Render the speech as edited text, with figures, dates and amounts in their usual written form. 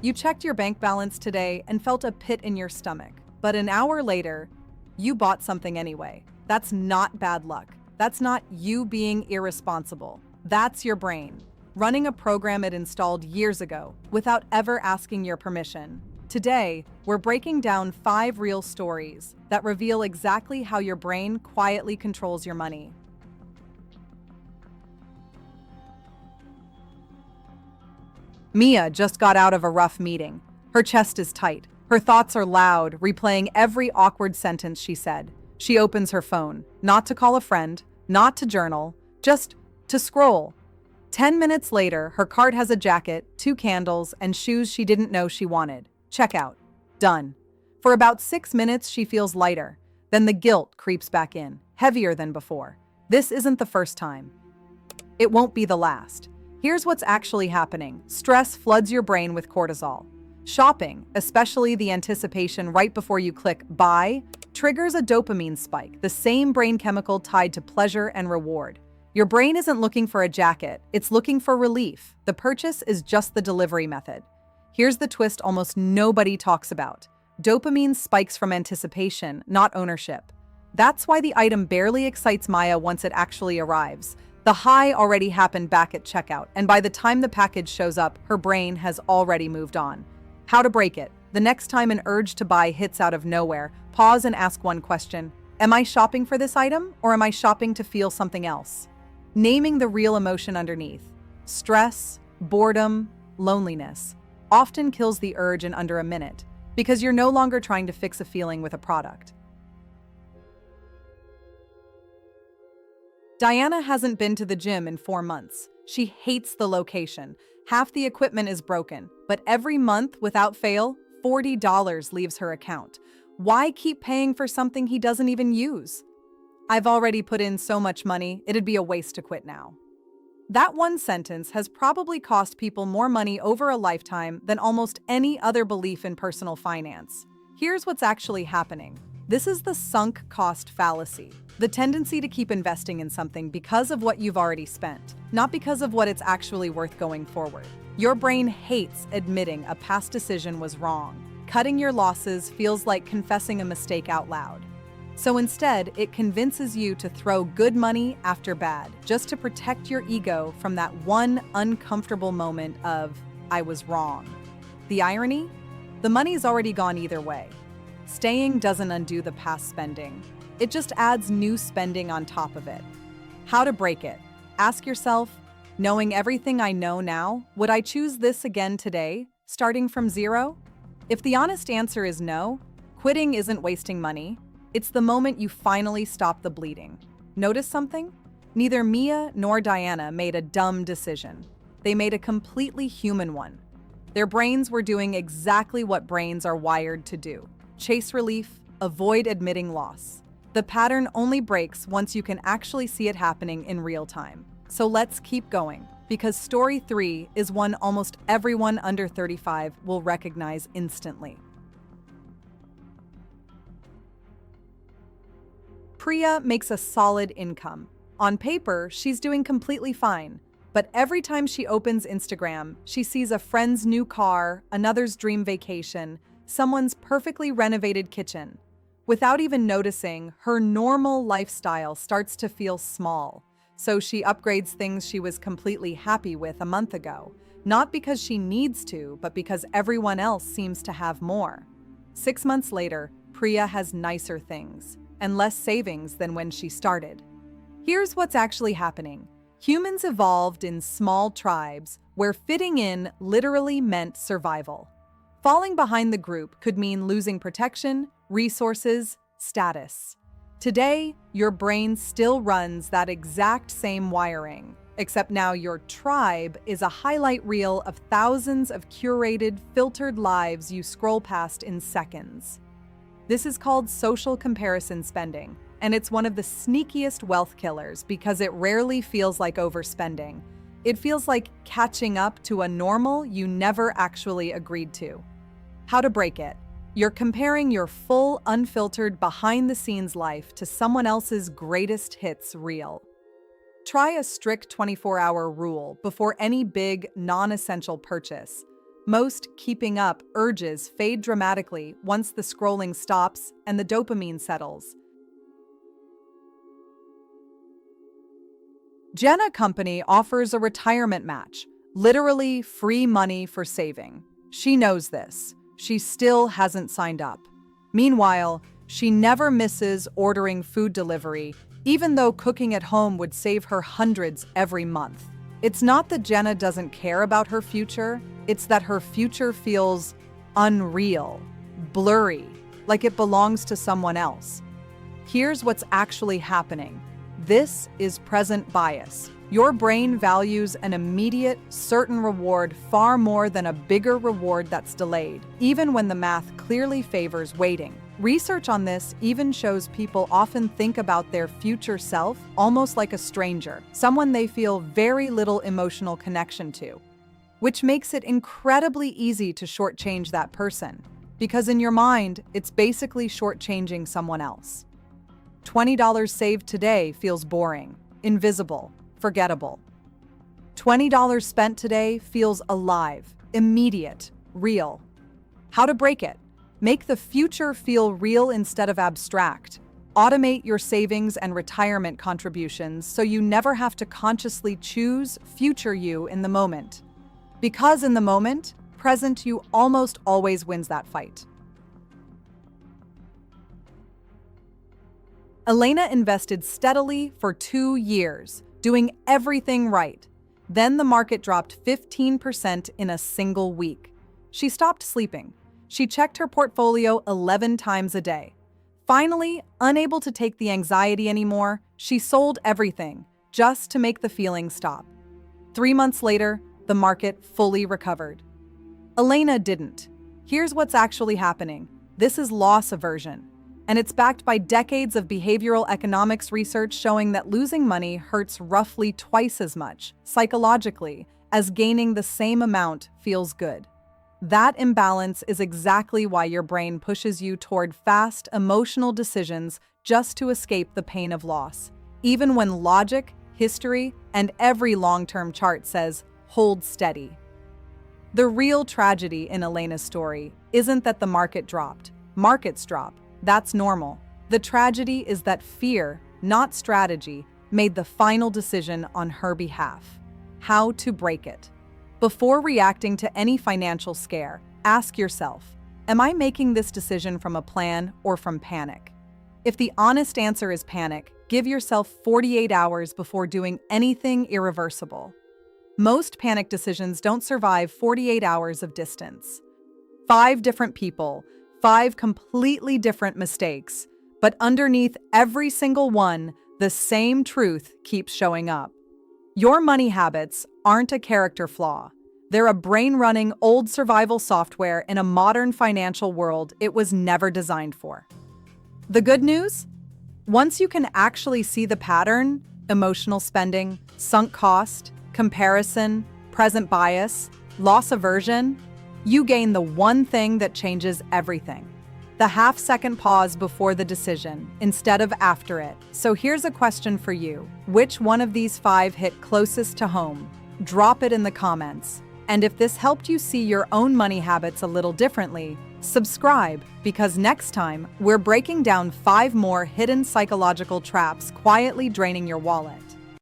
You checked your bank balance today and felt a pit in your stomach, but an hour later, you bought something anyway. That's not bad luck. That's not you being irresponsible. That's your brain running a program it installed years ago without ever asking your permission. Today, we're breaking down 5 real stories that reveal exactly how your brain quietly controls your money. Mia just got out of a rough meeting. Her chest is tight. Her thoughts are loud, replaying every awkward sentence she said. She opens her phone, not to call a friend, not to journal, just to scroll. 10 minutes later, her cart has a jacket, 2 candles, and shoes she didn't know she wanted. Checkout. Done. For about 6 minutes, she feels lighter. Then the guilt creeps back in, heavier than before. This isn't the first time. It won't be the last. Here's what's actually happening. Stress floods your brain with cortisol. Shopping, especially the anticipation right before you click buy, triggers a dopamine spike, the same brain chemical tied to pleasure and reward. Your brain isn't looking for a jacket, it's looking for relief. The purchase is just the delivery method. Here's the twist almost nobody talks about. Dopamine spikes from anticipation, not ownership. That's why the item barely excites Maya once it actually arrives. The high already happened back at checkout, and by the time the package shows up, her brain has already moved on. How to break it? The next time an urge to buy hits out of nowhere, pause and ask one question. Am I shopping for this item, or am I shopping to feel something else? Naming the real emotion underneath. Stress, boredom, loneliness often kills the urge in under a minute, because you're no longer trying to fix a feeling with a product. Diana hasn't been to the gym in 4 months. She hates the location. Half the equipment is broken, but every month, without fail, $40 leaves her account. Why keep paying for something he doesn't even use? I've already put in so much money, it'd be a waste to quit now. That one sentence has probably cost people more money over a lifetime than almost any other belief in personal finance. Here's what's actually happening. This is the sunk cost fallacy, the tendency to keep investing in something because of what you've already spent, not because of what it's actually worth going forward. Your brain hates admitting a past decision was wrong. Cutting your losses feels like confessing a mistake out loud. So instead, it convinces you to throw good money after bad, just to protect your ego from that one uncomfortable moment of, I was wrong. The irony? The money's already gone either way. Staying doesn't undo the past spending. It just adds new spending on top of it. How to break it? Ask yourself, knowing everything I know now, would I choose this again today, starting from zero? If the honest answer is no, quitting isn't wasting money. It's the moment you finally stop the bleeding. Notice something? Neither Mia nor Diana made a dumb decision. They made a completely human one. Their brains were doing exactly what brains are wired to do. Chase relief, avoid admitting loss. The pattern only breaks once you can actually see it happening in real time. So let's keep going, because story 3 is one almost everyone under 35 will recognize instantly. Priya makes a solid income. On paper, she's doing completely fine. But every time she opens Instagram, she sees a friend's new car, another's dream vacation, someone's perfectly renovated kitchen. Without even noticing, her normal lifestyle starts to feel small. So she upgrades things she was completely happy with a month ago. Not because she needs to, but because everyone else seems to have more. 6 months later, Priya has nicer things and less savings than when she started. Here's what's actually happening. Humans evolved in small tribes where fitting in literally meant survival. Falling behind the group could mean losing protection, resources, status. Today, your brain still runs that exact same wiring, except now your tribe is a highlight reel of thousands of curated, filtered lives you scroll past in seconds. This is called social comparison spending, and it's one of the sneakiest wealth killers because it rarely feels like overspending. It feels like catching up to a normal you never actually agreed to. How to break it? You're comparing your full, unfiltered, behind-the-scenes life to someone else's greatest hits reel. Try a strict 24-hour rule before any big, non-essential purchase. Most keeping up urges fade dramatically once the scrolling stops and the dopamine settles. Jenna Company offers a retirement match, literally free money for saving. She knows this. She still hasn't signed up. Meanwhile, she never misses ordering food delivery, even though cooking at home would save her hundreds every month. It's not that Jenna doesn't care about her future, it's that her future feels unreal, blurry, like it belongs to someone else. Here's what's actually happening. This is present bias. Your brain values an immediate, certain reward far more than a bigger reward that's delayed, even when the math clearly favors waiting. Research on this even shows people often think about their future self almost like a stranger, someone they feel very little emotional connection to, which makes it incredibly easy to shortchange that person, because in your mind, it's basically shortchanging someone else. $20 saved today feels boring, invisible, forgettable. $20 spent today feels alive, immediate, real. How to break it? Make the future feel real instead of abstract. Automate your savings and retirement contributions so you never have to consciously choose future you in the moment. Because in the moment, present you almost always wins that fight. Elena invested steadily for 2 years, doing everything right. Then the market dropped 15% in a single week. She stopped sleeping. She checked her portfolio 11 times a day. Finally, unable to take the anxiety anymore, she sold everything just to make the feeling stop. 3 months later, the market fully recovered. Elena didn't. Here's what's actually happening. This is loss aversion. And it's backed by decades of behavioral economics research showing that losing money hurts roughly twice as much, psychologically, as gaining the same amount feels good. That imbalance is exactly why your brain pushes you toward fast, emotional decisions just to escape the pain of loss, even when logic, history, and every long-term chart says, hold steady. The real tragedy in Elena's story isn't that the market dropped. Markets drop. That's normal. The tragedy is that fear, not strategy, made the final decision on her behalf. How to break it? Before reacting to any financial scare, ask yourself, am I making this decision from a plan or from panic? If the honest answer is panic, give yourself 48 hours before doing anything irreversible. Most panic decisions don't survive 48 hours of distance. 5 different people, 5 completely different mistakes, but underneath every single one, the same truth keeps showing up. Your money habits aren't a character flaw. They're a brain-running old survival software in a modern financial world it was never designed for. The good news? Once you can actually see the pattern, emotional spending, sunk cost, comparison, present bias, loss aversion, you gain the one thing that changes everything. The half-second pause before the decision, instead of after it. So here's a question for you. Which one of these 5 hit closest to home? Drop it in the comments. And if this helped you see your own money habits a little differently, subscribe, because next time, we're breaking down 5 more hidden psychological traps quietly draining your wallet.